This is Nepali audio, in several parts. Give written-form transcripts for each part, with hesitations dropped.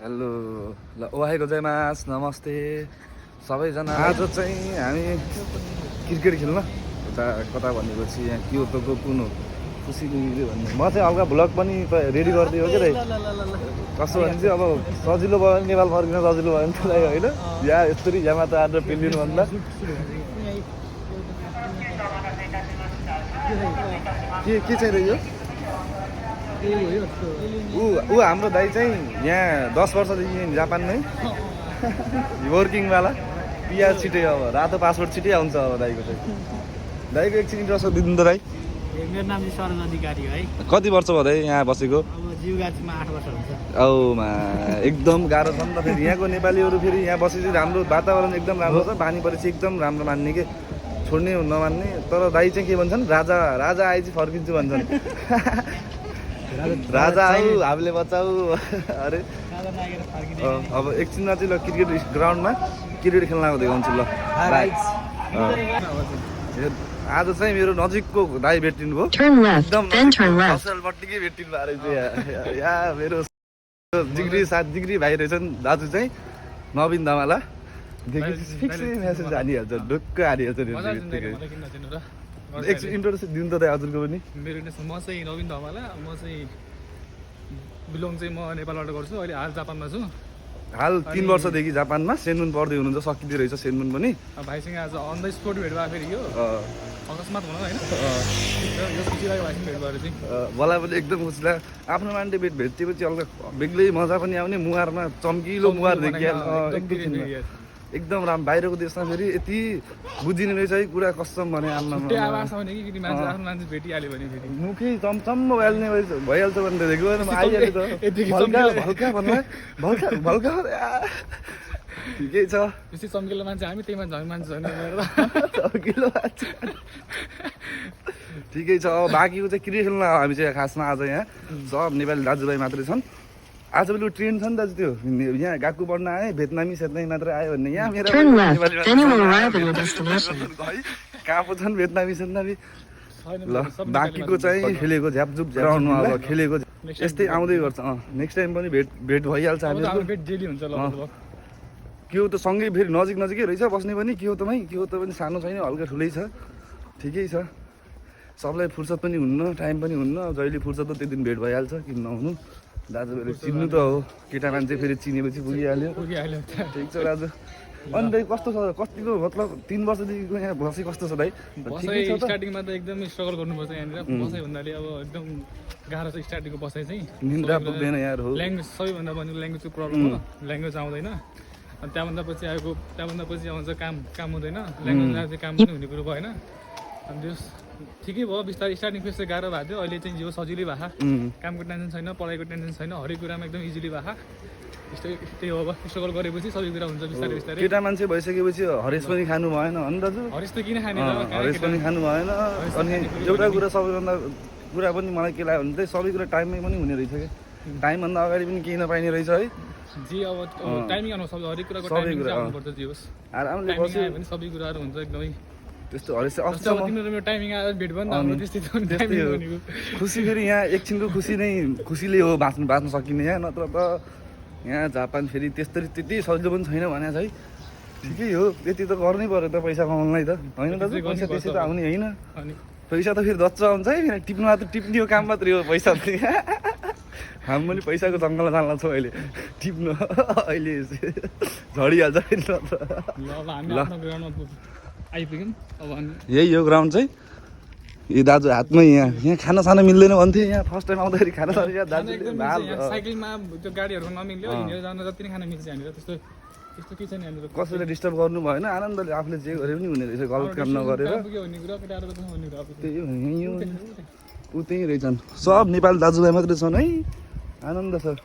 हेलो ल ओहाई गोजाइमास नमस्ते सबैजना। आज चाहिँ हामी क्रिकेट खेल्न उता कता भनेपछि यहाँ क्योतोको कुन हो खुसी भन्ने। म चाहिँ हल्का भ्लग पनि रेडी गर्दै हो कि कसो भने चाहिँ अब सजिलो भयो भने नेपाल फर्किन सजिलो भयो भने त्यसलाई होइन या यस्तरी यहाँ त आज पिल्दिनु भन्दा के चाहिँ रह्यो ऊ हाम्रो दाइ चाहिँ यहाँ 10 वर्षदेखि जापानमै वर्किङवाला पिआर छिटै अब रातो पासपोर्ट छिटै आउँछ अब दाइको चाहिँ। दाइको एकछिन इन्ट्रेस्ट दिनु त दाइ। मेरो नाम चाहिँ शरण अधिकारी है। कति वर्ष भयो दाइ यहाँ बसेको? अब जीवगाछीमा 8 वर्ष हुन्छ। औमा एकदम गाह्रो छ नि त फेरि यहाँको नेपालीहरू फेरि यहाँ बसेपछि राम्रो वातावरण एकदम राम्रो छ, बानी परेपछि एकदम राम्रो मान्ने के छोड्ने नमान्ने। तर दाइ चाहिँ के भन्छन् राजा राजा आएपछि फर्किन्छु भन्छन्। राजा आऊ हामीले बचाऊ अरे। अब एकछिनमा चाहिँ ल क्रिकेट ग्राउन्डमा क्रिकेट खेल्न आएको देखाउँछु ल। आज चाहिँ मेरो नजिकको दाइ भेटिनु भयो एकदम असलपट्टिकै भेटिनु भएको रहेछ। या मेरो जिग्री 7 डिग्री भाइ रहेछन् दाजु चाहिँ नवीन धमाला। फिक्सै मेसेज हानिहाल्छ ढुक्क हानिहाल्छ। एकछिन इन्ट्रोड्युस दिनु त दाइ हजुरको पनि। मेरो म चाहिँ नवीन धमाला। म चाहिँ बिलोङ चाहिँ म नेपालबाट गर्छु। अहिले हाल जापानमा छु। हाल 3 वर्षदेखि जापानमा सेनमुन पढ्दै हुनुहुन्छ, सकिँदै रहेछ सेनमुन पनि। भाइसँग आज अन द स्पोट भेट भयो फेरि यो अकस्मात भनौँ होइन। यो खुसी लाग्यो भाइसँग भेट भएर चाहिँ। मलाई पनि एकदम खुसी लाग्यो आफ्नो मान्छे भेटेपछि हल्का बेग्लै मजा पनि आउने। मुहारमा चम्किलो मुहार देखिहाल्छ एकदम राम्रो। बाहिरको देशमा फेरि यति बुझिने रहेछ है कुरा कसम भने आमा आवाज आउने कि मान्छे आफ्नो मान्छे भेटिहाल्यो भने फेरि मुखै चम्चम्म भइहाल्छ भने देखेको आइहाल्यो त भल्का भन्नु भल्का ठिकै छ। त्यस्तै चम्किलो मान्छे हामी त्यही मान्छे हामी मान्छे छैन चम्किलो मान्छे ठिकै छ। अब बाँकीको चाहिँ क्रिकेट खेल्न हामी चाहिँ खासमा आज यहाँ सब नेपाली दाजुभाइ मात्रै छन्। आजभोलि ट्रेन्ड छ नि दाजु त्यो यहाँ गएको पढ्न आएँ भेटनामी सेटनामी मात्रै आयो भन्ने। यहाँ मेरो कहाँ पो छन् भेटनामी सेटनामी। ल बाँकीको चाहिँ खेलेको झ्यापझुप ग्राउन्डमा अब खेलेको यस्तै आउँदै गर्छ। नेक्स्ट टाइम पनि भेट भइहाल्छ हामीहरूको। भेट डेली हुन्छ ल। के हो त सँगै फेरि नजिकै रहेछ बस्ने पनि। के हो त पनि सानो छैन हल्का ठुलै छ ठिकै छ। सबलाई फुर्सद पनि हुन्न टाइम पनि हुन्न। जहिले फुर्सद हो त्यो दिन भेट भइहाल्छ किन नहुनु। दाजुभाइले चिन्नु त हो केटा मान्छे फेरि चिनेपछि पुगिहाल्यो। ठिक छ दाजु। अनि दाइ कस्तो छ कतिको मतलब 3 वर्षदेखिको यहाँ बसे कस्तो छ दाइ? स्टार्टिङमा त एकदम स्ट्रगल गर्नुपर्छ यहाँनिर बसाइ भन्नाले अब एकदम गाह्रो छ स्टार्टिङको बसाइ चाहिँ। निन्द्रा पुग्दैन यार हो। ल्याङ्ग्वेज सबैभन्दा भनेको ल्याङ्ग्वेजको प्रब्लम हो। ल्याङ्ग्वेज आउँदैन अनि त्यहाँभन्दा पछि आउँछ काम हुँदैन। ल्याङ्ग्वेज आएर चाहिँ काम पनि हुने कुरो भएन। अनि त्यो ठिकै भयो बिस्तारै स्टार्टिङ फेज चाहिँ गाह्रो भएको थियो। अहिले चाहिँ जिउ सजिलै भएको कामको टेन्सन छैन पढाइको टेन्सन छैन हरेक कुरामा एकदम इजिली भएको। त्यही हो अब स्ट्रगल गरेपछि सबै कुरा हुन्छ बिस्तारै बिस्तारै। केटा मान्छे भइसकेपछि हरेस पनि खानु भएन अनि दाजु। हरेस त किन खाने हरेस पनि खानु भएन। अनि एउटा कुरा सबैभन्दा कुरा पनि मलाई के लाग्यो भने चाहिँ सबै कुरा टाइममै पनि हुने रहेछ क्या। टाइमभन्दा अगाडि पनि केही नपाइने रहेछ है जी। अब टाइमिङ अनुसार हरेक कुराको टाइमिङ आउनुपर्छ जी। होस् आरामले बस्यो भने सबै कुराहरू हुन्छ एकदमै त्यस्तो हरेस तिम्रो टाइमिङ आएर भेट भयो नि त हाम्रो त्यस्तै हो। खुसी फेरि यहाँ एकछिनको खुसीले हो बाँच्न सकिने यहाँ। नत्र त यहाँ जापान फेरि त्यति सजिलो पनि छैन भने चाहिँ ठिकै हो। त्यति त गर्नै पर्यो त पैसा कमाउनलाई त होइन दाजु। पैसा त्यसै त आउने होइन। पैसा त फेरि दच्च आउँछ है टिप्नु मात्र टिप्ने हो काम मात्रै हो पैसा त। हामी पनि पैसाको जङ्गलमा जान्ला छौँ अहिले टिप्नु अहिले झडिहाल्छ यही हो ग्राउन्ड चाहिँ। ए दाजु हातमै यहाँ खाना साना मिल्दैन भन्थे। यहाँ फर्स्ट टाइम आउँदाखेरि खाना साना दाजु साइकलमा त्यो गाडीहरू नमिल्यो हिँडेर जान जति नै खाना मिल्छ यहाँनिर। त्यस्तो केही छैन यहाँनिर। कसैले डिस्टर्ब गर्नु भएन आनन्दले आफूले जे गरे पनि हुने रहेछ गलत काम नगरेर। त्यही हो यहीँ हो ऊ त्यहीँ रहेछन् सब नेपाली दाजुभाइ मात्रै छन् है। आनन्द छ।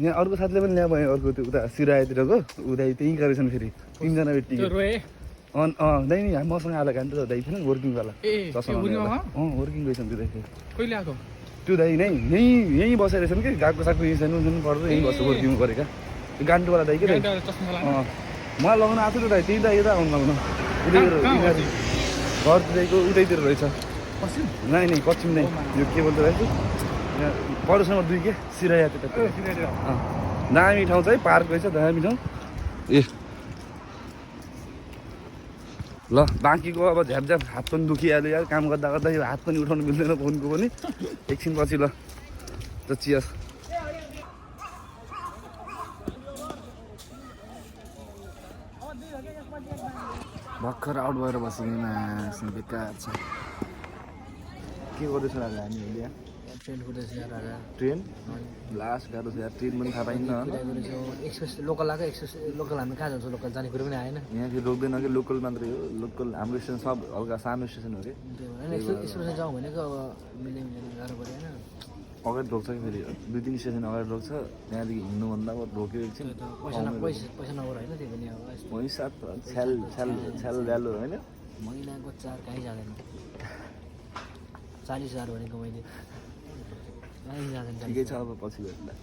यहाँ अर्को साथीले पनि ल्यायो भयो अर्को त्यो उता सिरायातिरको उदाइ त्यहीँ गरेछन् फेरि 3 जना भेटियो। दाइ नि मसँग आएर खान्छ त दाइ थिएन वर्किङवाला वर्किङ रहेछन् त्यो दाइ कहिले आएको त्यो दाइ नै यहीँ बसेर रहेछन् कि गएको सागको यहीँ सानो सानो पर्छ यहीँ बस्छ वर्किङ गरेका त्यो गान्टुवाला दाइ के दाइ मलाई लगाउनु आएको थियो दाइ त्यही दाइ यता आउनु लगाउनु उतैतिर घर दाइको उतैतिर रहेछ नै पश्चिम नै यो के भन्छ दाइ यहाँ पढोसम्म 2 के सिराया त्यता दामी ठाउँ चाहिँ पार्क रहेछ दामी ठाउँ ए ल बाँकीको अब झ्यापझ्याप हात पनि दुखिहाल्यो यार काम गर्दा गर्दा यो हात पनि उठाउनु मिल्दैन फोनको पनि एकछिन पछि ल त चियर्स भर्खर आउट भएर बसेकोमा बेकार छ के गर्दैछ राजा हामीहरूले यहाँ ट्रेन कुदाउँछ राजा ट्रेन लास्ट गाह्रो छ यार ट्रेन पनि थाहा पाइन्न एक्सप्रेस लोकल आएको एक्सप्रेस लोकल हामी कहाँ जान्छ लोकल जाने कुरो पनि आएन यहाँ फेरि रोक्दैन कि लोकल मात्रै हो लोकल हाम्रो स्टेसन सब हल्का सानो स्टेसन हो कि होइन एक्सप्रेसमा जाउँ भनेको अब मिले गाह्रो पऱ्यो होइन अगाडि रोक्छ कि फेरि 2-3 स्टेसन अगाडि रोक्छ त्यहाँदेखि हिँड्नुभन्दा अब रोक्यो एकछिन पैसा नगर होइन त्यो पनि अब पैसा छ्याल छ्याल छ्याल भ्यालु होइन महिनाको 4 कहीँ जाँदैन 40,000 भनेको मैले कहीँ जाँदैन ठिकै छ अब पछि भेट्ला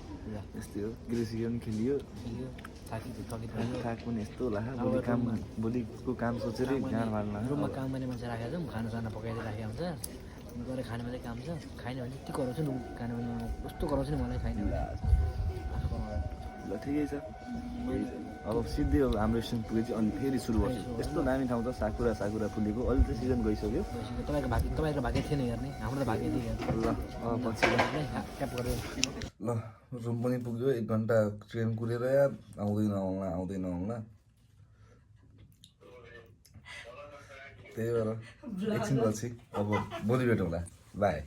यस्तै हो कृषि पनि खेलियो थाक पनि यस्तो होला भोलि काम भोलिको काम सोचेर गाँड फाल्न रुममा काम गर्ने मान्छे राखेको छौँ खानासाना पकाएर राखेको हुन्छ गएर खाने मात्रै काम छ खाएन भने यति कराउँछु नि खाने भने कस्तो कराउँछु नि मलाई खाएन ल ठिकै छ अब सिधै अब हाम्रो स्टेसन पुगेपछि अनि फेरि सुरु गर्छु यस्तो दामी ठाउँ छ साकुरा साकुरा फुलेको अहिले चाहिँ सिजन गइसक्यो तपाईँको भाग्य थिएन हेर्ने हाम्रो त भाग्य थियो ल पछि क्याप गरेर ल रुम पनि पुग्यो 1 घन्टा ट्रेन कुरेर यार आउँदैन आउला त्यही भएर एकछिन पछि अब भोलि भेटौँला बाई